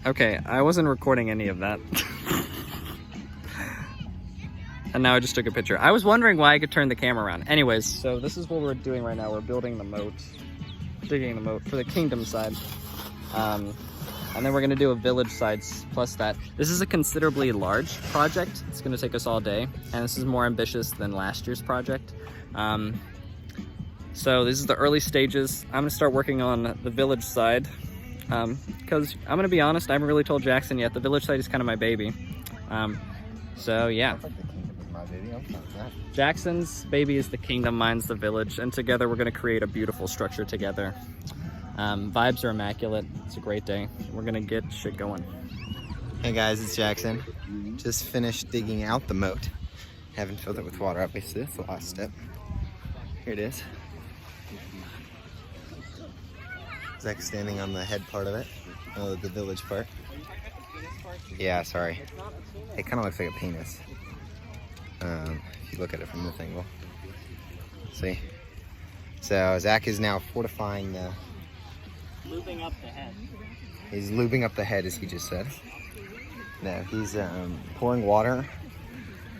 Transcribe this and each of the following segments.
Okay, I wasn't recording any of that. And now I just took a picture. I was wondering why I could turn the camera around. Anyways, so this is what we're doing right now. We're building the moat, digging the moat for the kingdom side. And then we're gonna do a village side plus that. This is a considerably large project. It's gonna take us all day. And this is more ambitious than last year's project. So this is the early stages. I'm gonna start working on the village side. Because I'm gonna be honest, I haven't really told Jackson yet. The village side is kind of my baby. So yeah. Jackson's baby is the kingdom, mine's the village, and together we're gonna create a beautiful structure together. Vibes are immaculate. It's a great day. We're gonna get shit going. Hey guys, it's Jackson. Just finished digging out the moat. Haven't filled it with water, obviously. That's the last step. Here it is. Zach's standing on the head part of it. Oh, the village part. Yeah, sorry. It kind of looks like a penis. If you look at it from this angle. See? So Zach is now fortifying the... Lubing up the head. He's lubing up the head, as he just said. No, he's pouring water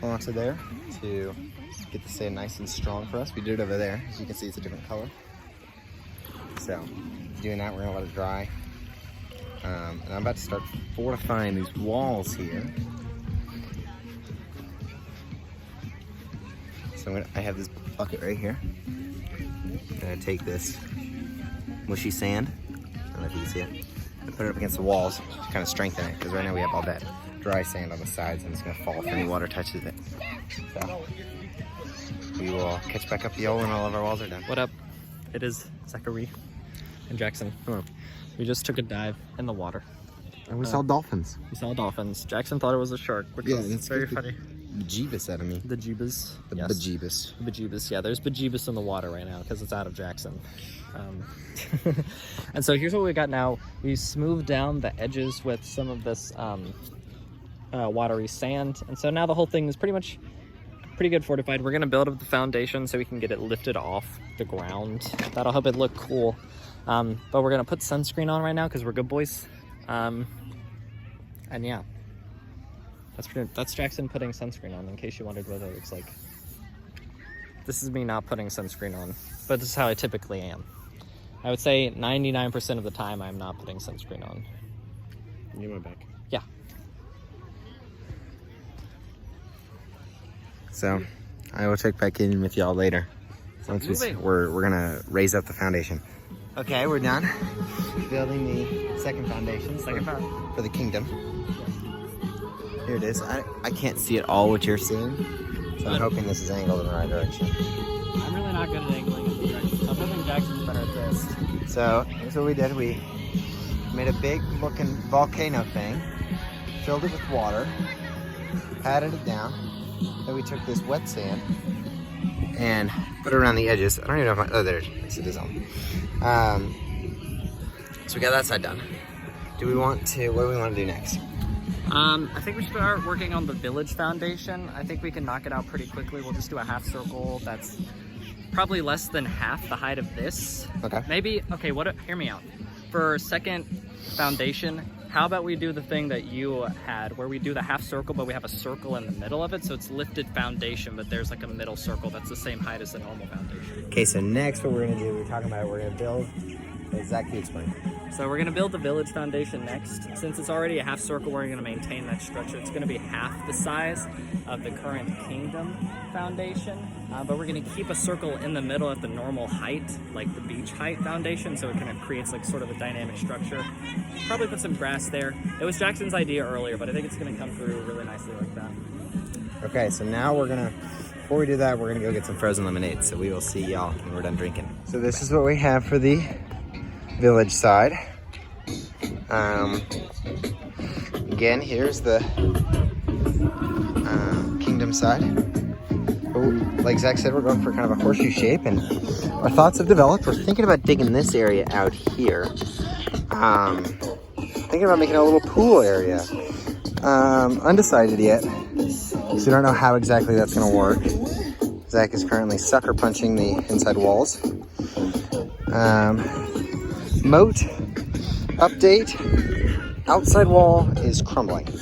onto there to get the sand nice and strong for us. We did it over there. As you can see, it's a different color. So, doing that, we're gonna let it dry. And I'm about to start fortifying these walls here. So I have this bucket right here. I'm gonna take this mushy sand, I don't know if you can see it, and put it up against the walls to kind of strengthen it, because right now we have all that dry sand on the sides and it's gonna fall if any water touches it. So we will catch back up the y'all when all of our walls are done. What up? It is Zachary and Jackson. Hello. We just took a dive in the water. And we saw dolphins. We saw dolphins. Jackson thought it was a shark, which was very funny. Bejeebus out of me. The jeebus. The yes. bejeebus. Bejeebus, yeah. There's bejeebus in the water right now because it's out of Jackson. And so here's what we got now. We smoothed down the edges with some of this watery sand. And so now the whole thing is pretty good fortified. We're going to build up the foundation so we can get it lifted off the ground. That'll help it look cool. But we're going to put sunscreen on right now because we're good boys. And yeah. That's Jackson putting sunscreen on, in case you wondered what it looks like. This is me not putting sunscreen on, but this is how I typically am. I would say 99% of the time I'm not putting sunscreen on. You went back. Yeah. So, I will check back in with y'all later. Once we're gonna raise up the foundation. Okay, we're done. Building the second foundation. For the kingdom. Here it is. I can't see at all what you're seeing, so I'm hoping this is angled in the right direction. I'm really not good at angling in the direction. I'm hoping Jackson's better at this. So here's what we did. We made a big looking volcano thing, filled it with water, patted it down, then we took this wet sand and put it around the edges. I don't even know if oh, there it is on. So we got that side done. What do we want to do next? I think we should start working on the village foundation. I think we can knock it out pretty quickly. We'll just do a half circle that's probably less than half the height of this. Okay. Maybe, okay, hear me out. For second foundation, how about we do the thing that you had, where we do the half circle, but we have a circle in the middle of it, so it's lifted foundation, but there's like a middle circle that's the same height as the normal foundation. Okay, so next what we're gonna do, we're gonna build, exactly explain. So we're gonna build the village foundation next. Since it's already a half circle, we're gonna maintain that structure. It's gonna be half the size of the current kingdom foundation, but we're gonna keep a circle in the middle at the normal height, like the beach height foundation, so it kind of creates like sort of a dynamic structure. Probably put some grass there. It was Jackson's idea earlier, but I think it's gonna come through really nicely like that. Okay, so now before we do that, we're gonna go get some frozen lemonade, so we will see y'all when we're done drinking. So this is what we have for the village side. Again, here's the kingdom side. Like Zach said, we're going for kind of a horseshoe shape, and our thoughts have developed. We're thinking about digging this area out here. Thinking about making a little pool area. Undecided yet, so we don't know how exactly that's going to work. Zach is currently sucker punching the inside walls. Moat update. outside wall is crumbling. Mainly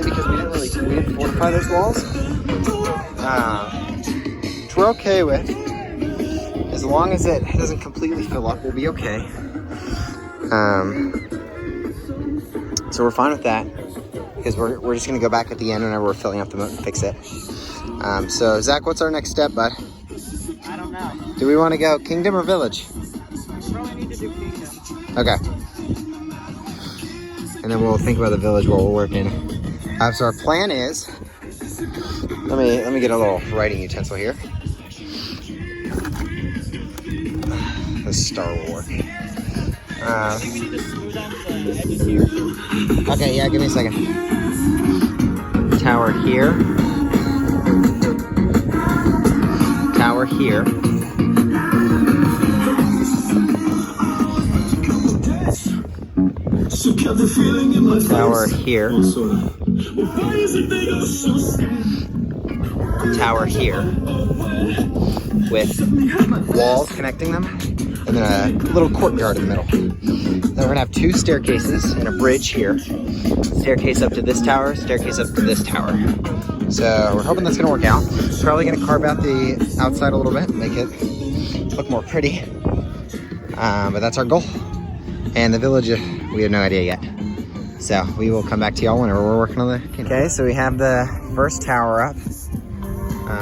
because we didn't fortify those walls. Which we're okay with. As long as it doesn't completely fill up, we'll be okay. So we're fine with that, because we're just gonna go back at the end whenever we're filling up the moat and fix it. So Zach, what's our next step, bud? I don't know. Do we want to go kingdom or village? We probably need to do kingdom. Okay. And then we'll think about the village while we're working. So our plan is, let me get a little writing utensil here. The star will work. We need to smooth out the edges here. Okay, yeah, give me a second. Tower here. Tower here. Tower here. Tower here. With walls connecting them. And then a little courtyard in the middle. Then we're gonna have 2 staircases and a bridge here. Staircase up to this tower, staircase up to this tower. So we're hoping that's gonna work out. Probably gonna carve out the outside a little bit, make it look more pretty. But that's our goal. And the village, we have no idea yet. So we will come back to y'all whenever we're working on the kingdom. Okay, so we have the first tower up.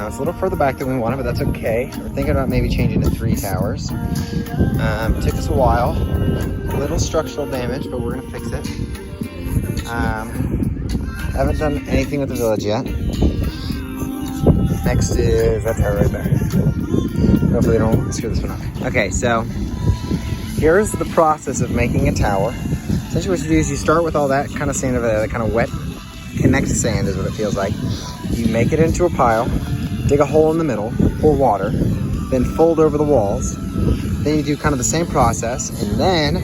It's a little further back than we wanted, but that's okay. We're thinking about maybe changing to 3 towers. Took us a while. A little structural damage, but we're gonna fix it. Haven't done anything with the village yet. Next is that tower right there. Hopefully they don't screw this one up. Okay, so here's the process of making a tower. Essentially what you do is you start with all that kind of sand over there, that kind of wet connected sand is what it feels like. You make it into a pile, dig a hole in the middle, pour water, then fold over the walls. Then you do kind of the same process, and then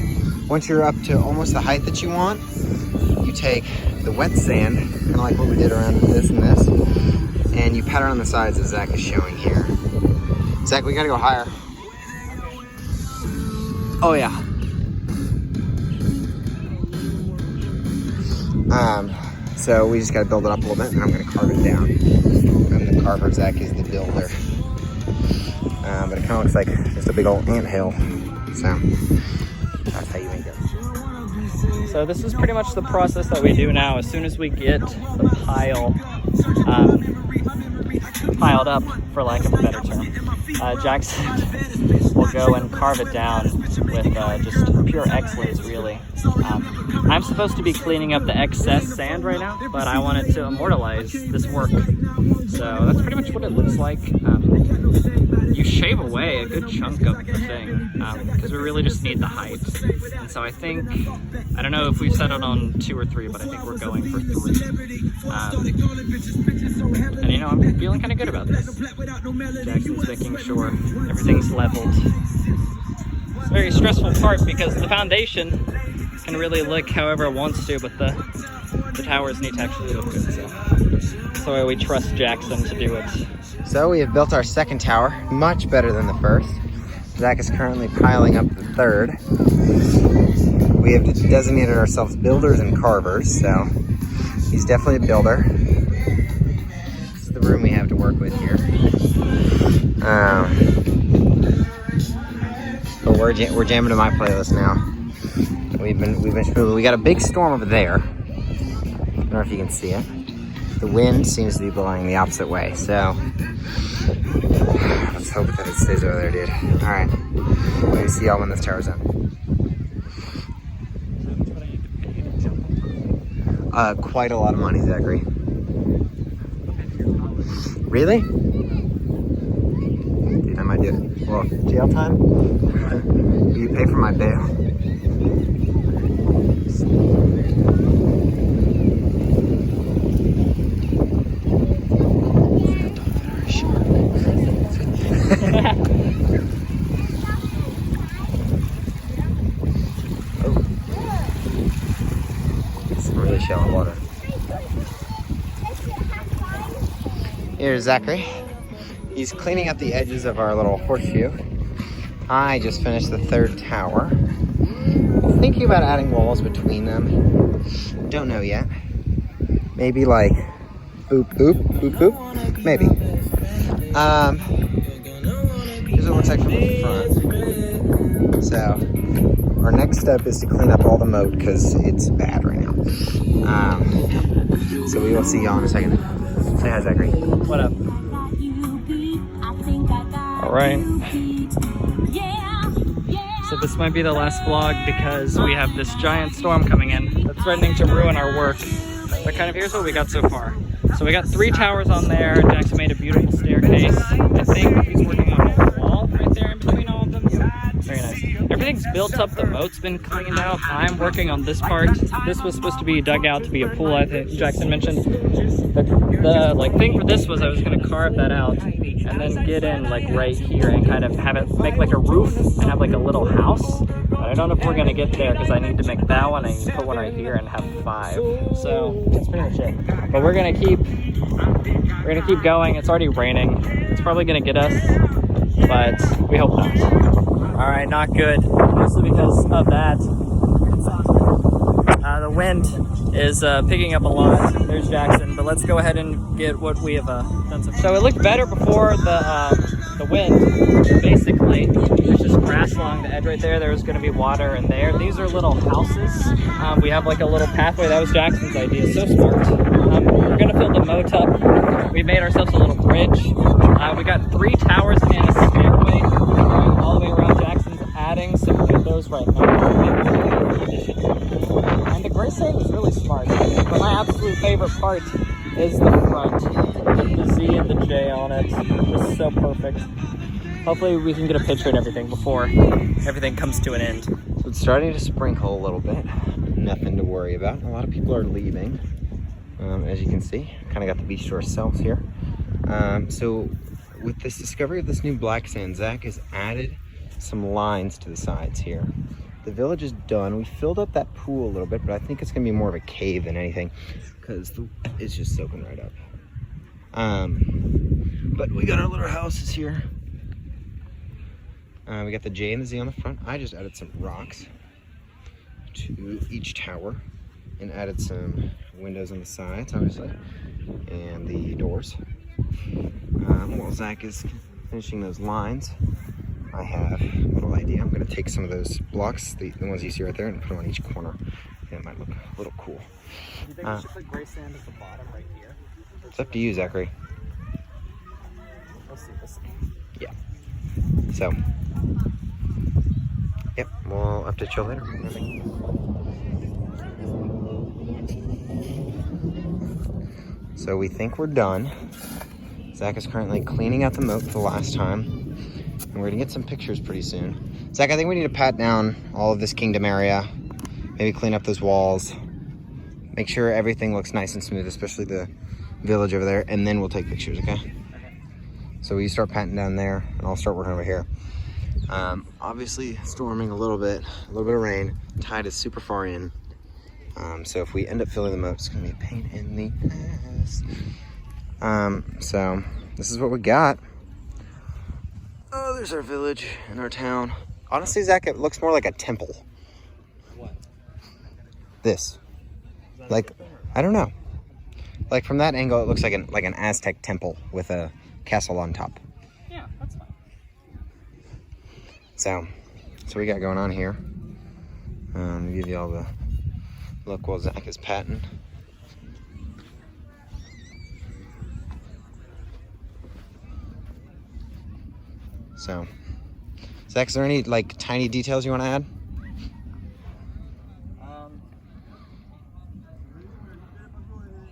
once you're up to almost the height that you want, you take the wet sand, kind of like what we did around this and this, and you pattern on the sides as Zach is showing here. Zach, we gotta go higher. Oh yeah. So we just gotta build it up a little bit, and I'm gonna carve it down. I'm the carver, Zach is the builder. But it kind of looks like just a big old anthill. So that's how you make it. So this is pretty much the process that we do now. As soon as we get the pile piled up, for lack of a better term, Jackson will go and carve it down with just pure X-lays, really. I'm supposed to be cleaning up the excess sand right now, but I wanted to immortalize this work. So that's pretty much what it looks like. You shave away a good chunk of the thing, because we really just need the height. And so I think, I don't know if we've settled on 2 or 3, but I think we're going for 3. And you know, I'm feeling kind of good about this. Jackson's making sure everything's leveled. It's a very stressful part because the foundation can really look however it wants to, but the towers need to actually look good. So that's the way we trust Jackson to do it. So we have built our second tower, much better than the first. Zach is currently piling up the third. We have designated ourselves builders and carvers, so he's definitely a builder. This is the room we have to work with here. But we're jamming to my playlist now. We've been smooth. We got a big storm over there. I don't know if you can see it. The wind seems to be blowing the opposite way, so let's hope that it stays over there, dude. All right, maybe see y'all when this tower's done. Quite a lot of money, Zachary. Really? Dude, I might do it. Well, jail time? You pay for my bail. Really shallow water. Here's Zachary. He's cleaning up the edges of our little horseshoe. I just finished the third tower. I think thinking about adding walls between them. Don't know yet. Maybe like boop, boop, boop, boop. Maybe. Here's what it looks like from the front. So, our next step is to clean up all the moat because it's bad right now. So we will see y'all in a second. Say hi, Zachary. What up? All right. So this might be the last vlog because we have this giant storm coming in that's threatening to ruin our work. But kind of here's what we got so far. So we got 3 towers on there. Jackson made a beautiful staircase. I think he's working on a wall right there in between all of them. Very nice. Everything's built up. The moat's been cleaned out. I'm working on this part. This was supposed to be dug out to be a pool, I think Jackson mentioned. The like thing for this was I was going to carve that out and then get in like right here and kind of have it make like a roof and have like a little house. But I don't know if we're going to get there because I need to make that one and put one right here and have 5. So that's pretty much it. But we're going to keep going. It's already raining. It's probably going to get us, but we hope not. All right, not good, mostly because of that. The wind is picking up a lot. There's Jackson, but let's go ahead and get what we have done. So it looked better before the wind. Basically, there's just grass along the edge right there. There's going to be water in there. These are little houses. We have like a little pathway. That was Jackson's idea. So smart. We're going to fill the moat up. We made ourselves a little bridge. We got 3 towers and a stairway going all the way around. Jackson's adding some windows right now. And the gray sand is really smart. But my absolute favorite part is the front. The Z and the J on it. This is so perfect. Hopefully we can get a picture and everything before everything comes to an end. So it's starting to sprinkle a little bit. Nothing to worry about. A lot of people are leaving. As you can see, kind of got the beach to ourselves here. So with this discovery of this new black sand, Zach has added some lines to the sides here. The village is done. We filled up that pool a little bit, but I think it's gonna be more of a cave than anything because it's just soaking right up. But we got our little houses here. We got the J and the Z on the front. I just added some rocks to each tower and added some windows on the sides, obviously, and the doors. While Zach is finishing those lines, I have a little idea. I'm going to take some of those blocks, the ones you see right there, and put them on each corner. And it might look a little cool. Do you think we should put gray sand at the bottom right here? It's up to you, Zachary. We'll see. Yeah. So, yep, we'll update you later. So we think we're done. Zach is currently cleaning out the moat for the last time. And we're gonna get some pictures pretty soon. Zach, I think we need to pat down all of this kingdom area. Maybe clean up those walls. Make sure everything looks nice and smooth, especially the village over there. And then we'll take pictures, okay? So you start patting down there and I'll start working over here. Obviously storming a little bit of rain. Tide is super far in. So if we end up filling the moat, it's gonna be a pain in the ass. So this is what we got. Oh, there's our village and our town. Honestly, Zach, it looks more like a temple. What? This. Like, I don't know. Like from that angle, it looks like an Aztec temple with a castle on top. Yeah, that's fine. So we got going on here. Give you all the look while Zach is patting. So, Zach, is there any like tiny details you want to add?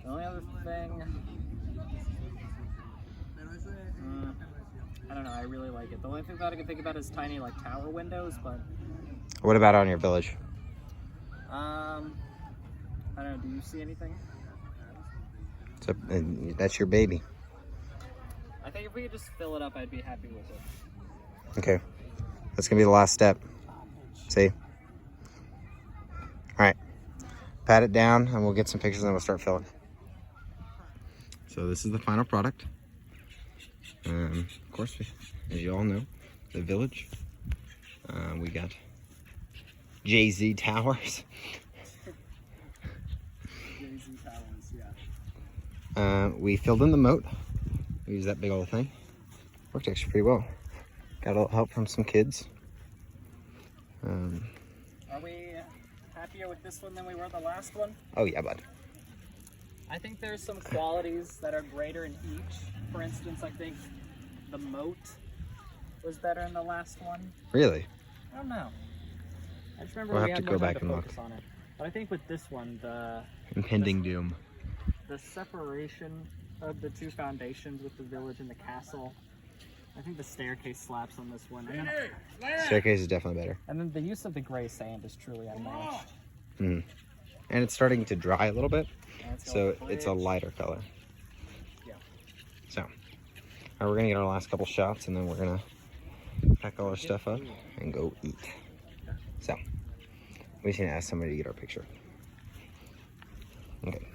The only other thing, I don't know. I really like it. The only thing that I can think about is tiny like tower windows, but. What about on your village? I don't know. Do you see anything? So, that's your baby. I think if we could just fill it up, I'd be happy with it. Okay, that's gonna be the last step. See? All right, pat it down and we'll get some pictures and then we'll start filling. So this is the final product. Of course, as you all know, the village. We got Jay-Z Towers. Jay-Z Towers, yeah. We filled in the moat. We used that big old thing. Worked actually pretty well. Got a little help from some kids. Are we happier with this one than we were the last one? Oh yeah, bud. I think there's some qualities that are greater in each. For instance, I think the moat was better in the last one. Really? I don't know. I just remember We'll we have had to more go time back to and focus on it. But I think with this one, Impending doom. the separation of the two foundations with the village and the castle, I think the staircase slaps on this one. Staircase is definitely better. And then the use of the gray sand is truly unmatched. And it's starting to dry a little bit, Let's go so with the it's a bridge. lighter color. Yeah. So, all right, we're gonna get our last couple shots, and then we're gonna pack all our stuff up and go eat. So, we just need to ask somebody to get our picture. Okay.